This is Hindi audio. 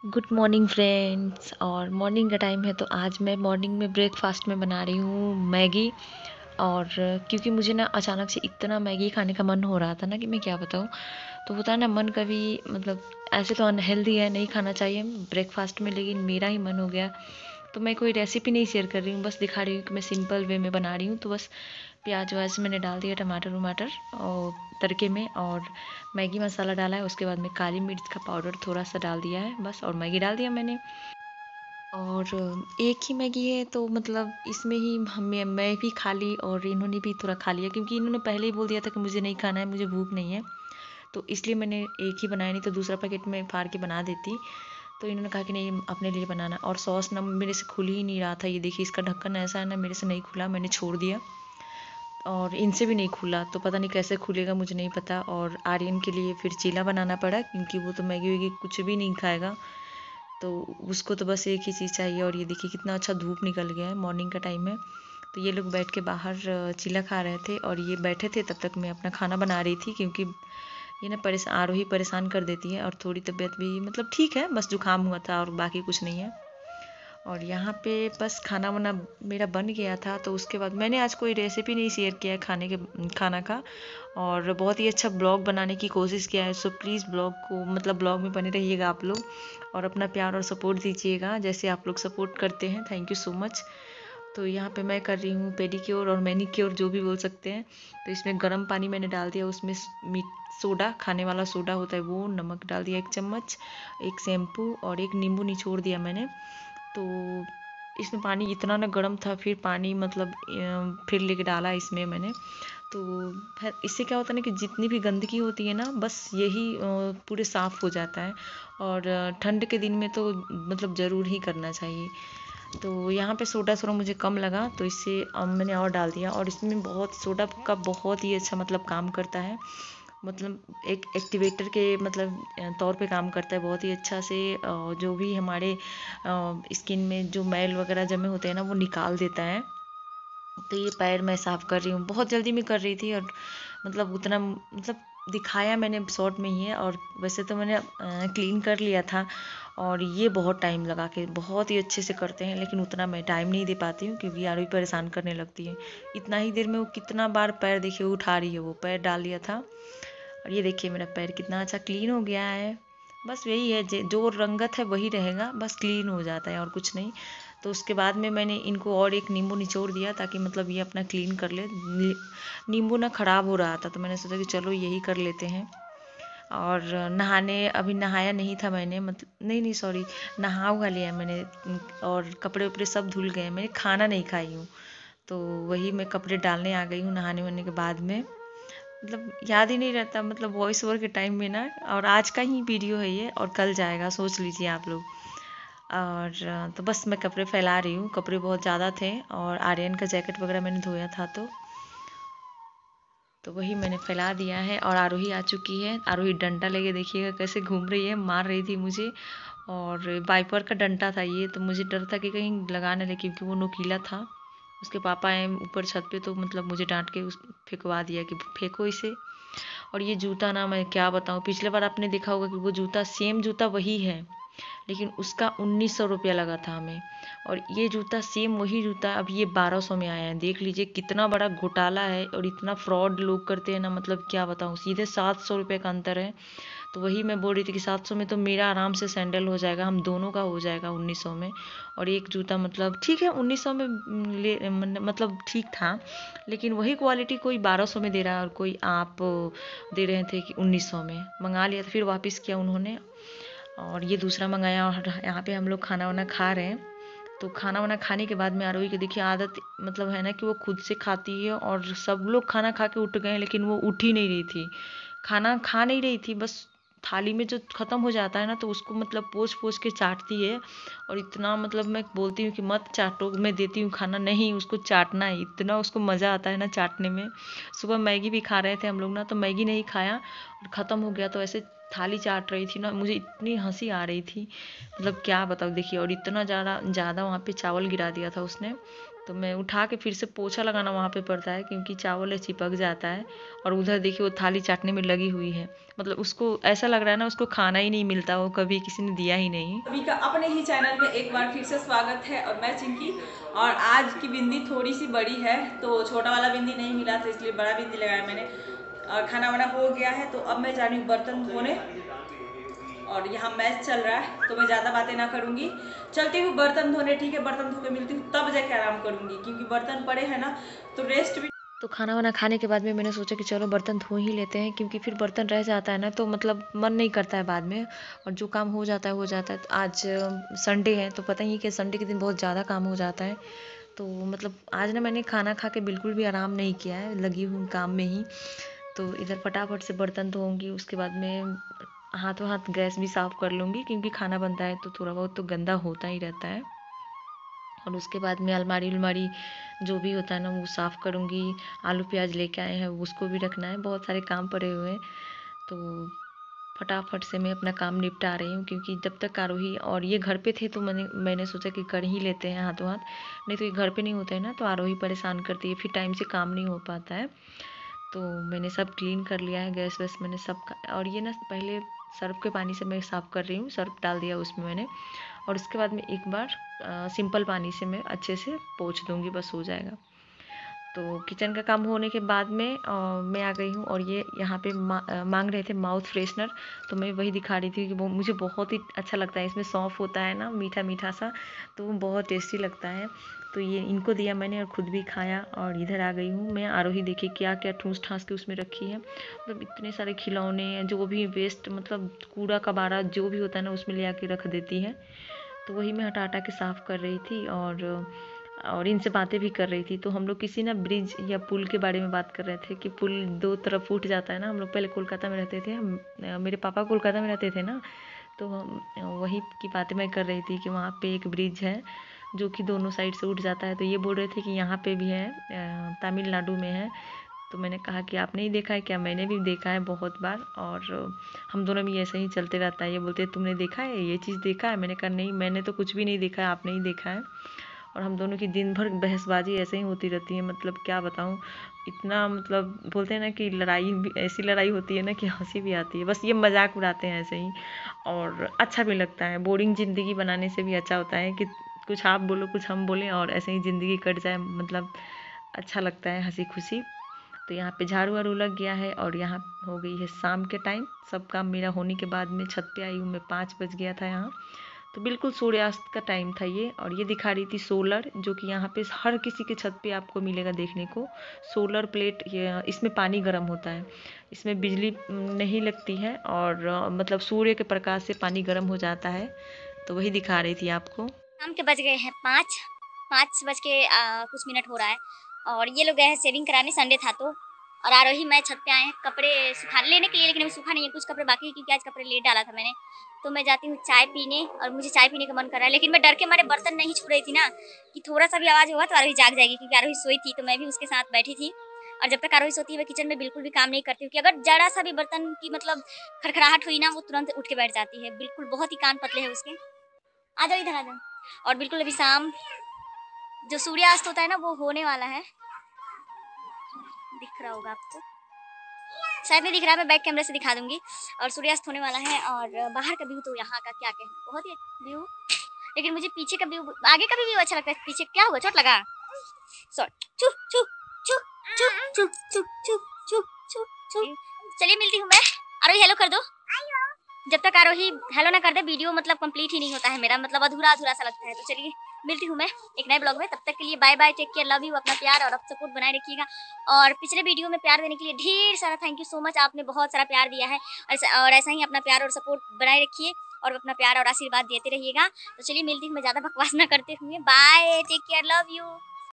Good morning friends. और मॉर्निंग का टाइम है तो आज मैं मॉर्निंग में ब्रेकफास्ट में बना रही हूँ मैगी। और क्योंकि मुझे ना अचानक से इतना मैगी खाने का मन हो रहा था ना कि मैं क्या बताऊँ। तो होता है ना मन कभी मतलब ऐसे तो अनहेल्दी है, नहीं खाना चाहिए ब्रेकफास्ट में, लेकिन मेरा ही मन हो गया। तो मैं कोई रेसिपी नहीं शेयर कर रही हूँ, बस दिखा रही हूँ कि मैं सिंपल वे में बना रही हूँ। तो बस प्याज व्याज मैंने डाल दिया, टमाटर वमाटर और तड़के में, और मैगी मसाला डाला है। उसके बाद में काली मिर्च का पाउडर थोड़ा सा डाल दिया है बस, और मैगी डाल दिया मैंने। और एक ही मैगी है तो मतलब इसमें ही मैं भी खा ली और इन्होंने भी थोड़ा खा लिया, क्योंकि इन्होंने पहले ही बोल दिया था कि मुझे नहीं खाना है, मुझे भूख नहीं है। तो इसलिए मैंने एक ही बनाया, नहीं तो दूसरा पैकेट में फाड़ के बना देती। तो इन्होंने कहा कि नहीं अपने लिए बनाना। और सॉस ना मेरे से खुल ही नहीं रहा था, ये देखिए इसका ढक्कन ऐसा है ना, मेरे से नहीं खुला, मैंने छोड़ दिया। और इनसे भी नहीं खुला, तो पता नहीं कैसे खुलेगा, मुझे नहीं पता। और आर्यन के लिए फिर चीला बनाना पड़ा, क्योंकि वो तो मैगी वैगी कुछ भी नहीं खाएगा। तो उसको तो बस एक ही चीज़ चाहिए। और ये देखिए कितना अच्छा धूप निकल गया है, मॉर्निंग का टाइम है। तो ये लोग बैठ के बाहर चीला खा रहे थे और ये बैठे थे, तब तक मैं अपना खाना बना रही थी। क्योंकि ये ना आरोही परेशान कर देती है, और थोड़ी तबीयत भी मतलब ठीक है, बस जुकाम हुआ था और बाकी कुछ नहीं है। और यहाँ पे बस खाना वाना मेरा बन गया था। तो उसके बाद मैंने आज कोई रेसिपी नहीं शेयर किया है खाना का, और बहुत ही अच्छा ब्लॉग बनाने की कोशिश किया है। सो प्लीज़ ब्लॉग को मतलब ब्लॉग में बने रहिएगा आप लोग, और अपना प्यार और सपोर्ट दीजिएगा जैसे आप लोग सपोर्ट करते हैं। Thank you so much. तो यहाँ पे मैं कर रही हूँ पेडिक्योर और मैनिक्योर, जो भी बोल सकते हैं। तो इसमें गर्म पानी मैंने डाल दिया, उसमें मीठ सोडा, खाने वाला सोडा होता है वो, नमक डाल दिया 1 चम्मच, एक शैम्पू और एक नींबू निचोड़ दिया मैंने। तो इसमें पानी इतना ना गर्म था, फिर पानी मतलब फिर लेके डाला इसमें मैंने। तो फिर इससे क्या होता है ना कि जितनी भी गंदगी होती है ना, बस यही पूरे साफ़ हो जाता है। और ठंड के दिन में तो मतलब ज़रूर ही करना चाहिए। तो यहाँ पे सोडा थोड़ा मुझे कम लगा, तो इससे मैंने और डाल दिया। और इसमें बहुत सोडा का बहुत ही अच्छा मतलब काम करता है, मतलब एक एक्टिवेटर के मतलब तौर पे काम करता है बहुत ही अच्छा से। जो भी हमारे स्किन में जो मैल वगैरह जमे होते हैं ना, वो निकाल देता है। तो ये पैर मैं साफ़ कर रही हूँ, बहुत जल्दी में कर रही थी। और मतलब उतना मतलब दिखाया मैंने शॉर्ट में ही है, और वैसे तो मैंने क्लीन कर लिया था। और ये बहुत टाइम लगा के बहुत ही अच्छे से करते हैं, लेकिन उतना मैं टाइम नहीं दे पाती हूँ, क्योंकि यार भी परेशान करने लगती है। इतना ही देर में वो कितना बार पैर देखिए उठा रही है, वो पैर डाल लिया था। और ये देखिए मेरा पैर कितना अच्छा क्लीन हो गया है। बस यही है, जो रंगत है वही रहेगा, बस क्लीन हो जाता है और कुछ नहीं। तो उसके बाद में मैंने इनको और एक नींबू निचोड़ दिया, ताकि मतलब ये अपना क्लीन कर ले। नींबू ना ख़राब हो रहा था, तो मैंने सोचा कि चलो यही कर लेते हैं। और नहाने अभी नहाया नहीं था मैंने, मतलब नहीं नहीं सॉरी, नहा उहा लिया मैंने। और कपड़े उपड़े सब धुल गए, मैंने खाना नहीं खाई हूँ। तो वही मैं कपड़े डालने आ गई हूँ नहाने वहाने के बाद में। मतलब याद ही नहीं रहता, मतलब वॉइस ओवर के टाइम में ना। और आज का ही वीडियो है ये, और कल जाएगा, सोच लीजिए आप लोग। और तो बस मैं कपड़े फैला रही हूँ, कपड़े बहुत ज़्यादा थे, और आर्यन का जैकेट वगैरह मैंने धोया था। तो वही मैंने फैला दिया है। और आरोही आ चुकी है, आरोही डंडा लेके देखिएगा कैसे घूम रही है, मार रही थी मुझे। और वाइपर का डंडा था ये, तो मुझे डर था कि कहीं लगा ना ले, क्योंकि वो नुकीला था। उसके पापा आए ऊपर छत पे, तो मतलब मुझे डांट के उस फेंकवा दिया कि फेंको इसे। और ये जूता ना मैं क्या बताऊँ, पिछले बार आपने देखा होगा कि वो जूता सेम जूता वही है, लेकिन उसका 1900 रुपया लगा था हमें। और ये जूता सेम वही जूता अब ये 1200 में आया है। देख लीजिए कितना बड़ा घोटाला है, और इतना फ्रॉड लोग करते हैं ना, मतलब क्या बताऊँ, सीधे 700 रुपये का अंतर है। तो वही मैं बोल रही थी कि 700 में तो मेरा आराम से सैंडल हो जाएगा, हम दोनों का हो जाएगा 1900 में। और एक जूता मतलब ठीक है 1900 में मतलब ठीक था, लेकिन वही क्वालिटी कोई 1200 में दे रहा है, और कोई आप दे रहे थे कि 1900 में। मंगा लिया था, फिर वापस किया उन्होंने, और ये दूसरा मंगाया। और यहाँ पे हम लोग खाना वाना खा रहे हैं। तो खाना वाना खाने के बाद में आरोही की देखिए आदत मतलब है ना कि वो खुद से खाती है। और सब लोग खाना खा के उठ गए, लेकिन वो उठ ही नहीं रही थी, खाना खा नहीं रही थी। बस थाली में जो ख़त्म हो जाता है ना, तो उसको मतलब पोंछ पोंछ के चाटती है। और इतना मतलब मैं बोलती हूँ कि मत चाटो, मैं देती हूँ खाना, नहीं उसको चाटना है, इतना उसको मज़ा आता है ना चाटने में। सुबह मैगी भी खा रहे थे हम लोग ना, तो मैगी नहीं खाया और ख़त्म हो गया, तो ऐसे थाली चाट रही थी ना, मुझे इतनी हंसी आ रही थी, मतलब क्या बताऊँ। देखिए और इतना ज़्यादा ज़्यादा वहाँ पे चावल गिरा दिया था उसने। तो मैं उठा के फिर से पोछा लगाना वहाँ पे पड़ता है, क्योंकि चावल चिपक जाता है। और उधर देखिए वो थाली चाटने में लगी हुई है, मतलब उसको ऐसा लग रहा है ना उसको खाना ही नहीं मिलता, वो कभी किसी ने दिया ही नहीं। सभी का अपने ही चैनल में एक बार फिर से स्वागत है। और मैं चिंकी, और आज की बिंदी थोड़ी सी बड़ी है, तो छोटा वाला बिंदी नहीं मिला तो इसलिए बड़ा बिंदी लगाया मैंने। और खाना वाना हो गया है, तो अब मैं जा रही हूँ बर्तन धोने। और यहाँ मैच चल रहा है, तो मैं ज़्यादा बातें ना करूँगी, चलती हूँ बर्तन धोने। ठीक है, बर्तन धो के मिलती हूँ, तब जाके आराम करूँगी, क्योंकि बर्तन पड़े हैं ना, तो रेस्ट भी। तो खाना वाना खाने के बाद में मैंने सोचा कि चलो बर्तन धो ही लेते हैं, क्योंकि फिर बर्तन रह जाता है ना तो मतलब मन नहीं करता है बाद में, और जो काम हो जाता है हो जाता है। तो आज संडे है, तो पता ही है कि संडे के दिन बहुत ज़्यादा काम हो जाता है। तो मतलब आज ना मैंने खाना खा के बिल्कुल भी आराम नहीं किया है, लगी हूँ काम में ही। तो इधर फटाफट से बर्तन धोऊंगी, उसके बाद में हाथों हाथ गैस भी साफ़ कर लूँगी, क्योंकि खाना बनता है तो थोड़ा बहुत तो गंदा होता ही रहता है। और उसके बाद में अलमारी उलमारी जो भी होता है ना वो साफ़ करूँगी। आलू प्याज लेके आए हैं उसको भी रखना है, बहुत सारे काम पड़े हुए हैं। तो फटाफट से मैं अपना काम निपटा रही हूँ, क्योंकि जब तक आरोही और ये घर पे थे तो मैंने सोचा कि कर ही लेते हैं हाथों हाथ। नहीं तो ये घर पे नहीं होते हैं ना तो आरोही परेशान करती है, फिर टाइम से काम नहीं हो पाता है। तो मैंने सब क्लीन कर लिया है, गैस वैस मैंने सब और ये ना पहले सर्फ़ के पानी से मैं साफ़ कर रही हूँ, सर्फ़ डाल दिया उसमें मैंने। और उसके बाद में एक बार सिंपल पानी से मैं अच्छे से पोंछ दूँगी, बस हो जाएगा। तो किचन का काम होने के बाद में मैं आ गई हूँ, और ये यहाँ पे मांग रहे थे माउथ फ्रेशनर, तो मैं वही दिखा रही थी कि वो मुझे बहुत ही अच्छा लगता है। इसमें सौंफ होता है ना, मीठा मीठा सा, तो वो बहुत टेस्टी लगता है। तो ये इनको दिया मैंने और ख़ुद भी खाया। और इधर आ गई हूँ मैं, आरोही देखिए क्या क्या ठूस ठास के उसमें रखी है, मतलब इतने सारे खिलौने जो भी वेस्ट मतलब कूड़ा कबाड़ा जो भी होता है ना उसमें ले आके रख देती है। तो वही मैं हटा हटा के साफ़ कर रही थी, और इनसे बातें भी कर रही थी। तो हम लोग किसी ना ब्रिज या पुल के बारे में बात कर रहे थे कि पुल दो तरफ फूट जाता है ना। हम लोग पहले कोलकाता में रहते थे, मेरे पापा कोलकाता में रहते थे ना, तो वही की बातें मैं कर रही थी कि वहाँ पे एक ब्रिज है जो कि दोनों साइड से उठ जाता है। तो ये बोल रहे थे कि यहाँ पे भी है, तमिलनाडु में है। तो मैंने कहा कि आपने ही देखा है क्या? मैंने भी देखा है बहुत बार, और हम दोनों में ऐसे ही चलते रहता है। ये बोलते तुमने देखा है, ये चीज़ देखा है? मैंने कहा नहीं, मैंने तो कुछ भी नहीं देखा है, आपने ही देखा है। और हम दोनों की दिन भर बहसबाजी ऐसे ही होती रहती है, मतलब क्या बताऊँ, इतना मतलब बोलते हैं ना कि लड़ाई भी ऐसी लड़ाई होती है ना कि हंसी भी आती है। बस ये मजाक उड़ाते हैं ऐसे ही, और अच्छा भी लगता है। बोरिंग ज़िंदगी बनाने से भी अच्छा होता है कि कुछ आप बोलो कुछ हम बोलें और ऐसे ही ज़िंदगी कट जाए, मतलब अच्छा लगता है, हंसी खुशी। तो यहाँ पे झाड़ू वाड़ू लग गया है, और यहाँ हो गई है शाम के टाइम। सब काम मेरा होने के बाद में छत पे आई हूँ मैं, 5 बज गया था यहाँ। तो बिल्कुल सूर्यास्त का टाइम था ये। और ये दिखा रही थी सोलर, जो कि यहाँ पे हर किसी के छत पे आपको मिलेगा देखने को। सोलर प्लेट, ये इसमें पानी गर्म होता है, इसमें बिजली नहीं लगती है, और मतलब सूर्य के प्रकाश से पानी गर्म हो जाता है। तो वही दिखा रही थी आपको। शाम के बज गए हैं 5 बज के कुछ मिनट हो रहा है। और ये लोग गए हैं सेविंग कराने, संडे था तो। और आरोही मैं छत पे आए हैं कपड़े सुखाने लेने के लिए, लेकिन अभी सूखा नहीं है, कुछ कपड़े बाकी है क्योंकि आज कपड़े लेट डाला था मैंने। तो मैं जाती हूँ चाय पीने, और मुझे चाय पीने का मन कर रहा है, लेकिन मैं डर के मारे बर्तन नहीं छू रही थी ना, कि थोड़ा सा भी आवाज़ होगा तो आरोही जाग जाएगी, क्योंकि आरोही सोई थी तो मैं भी उसके साथ बैठी थी। और जब तक आरोही सोती है मैं किचन में बिल्कुल भी काम नहीं करती हूँ, कि अगर जरा सा भी बर्तन की मतलब खड़खड़ाहट हुई ना, वो तुरंत उठ के बैठ जाती है। बिल्कुल बहुत ही कान पतले है उसके। आ जाओ इधर आ जाओ। और बिल्कुल अभी शाम जो सूर्यास्त होता है ना वो होने वाला है, दिख रहा होगा आपको, शायद नहीं दिख रहा है, मैं बैक कैमरे से दिखा दूंगी। और सूर्यास्त होने वाला है, और बाहर का व्यू तो यहाँ का क्या कहना, बहुत ही व्यू। लेकिन मुझे पीछे का व्यू, आगे का भी व्यू अच्छा लगता है। पीछे क्या हुआ, चोट लगा? सॉरी। चुप चुप चुप चुप चुप चुप चुप चुप चुप चुप। चलिए मिलती हूँ मैं। आरोही हेलो कर दो। जब तक आरोही हेलो ना कर दे वीडियो मतलब कंप्लीट ही नहीं होता है मेरा, मतलब अधूरा अधूरा सा लगता है। तो चलिए मिलती हूँ मैं एक नए ब्लॉग में, तब तक के लिए bye bye, take care, love you, अपना प्यार और अब सपोर्ट बनाए रखिएगा। और पिछले वीडियो में प्यार देने के लिए ढेर सारा थैंक यू सो मच, आपने बहुत सारा प्यार दिया है। और ऐसा ही अपना प्यार और सपोर्ट बनाए रखिए, और अपना प्यार और आशीर्वाद देते रहिएगा। तो चलिए मिलती हूँ मैं, ज़्यादा बकवास ना करते हुए। Bye, take care, love you.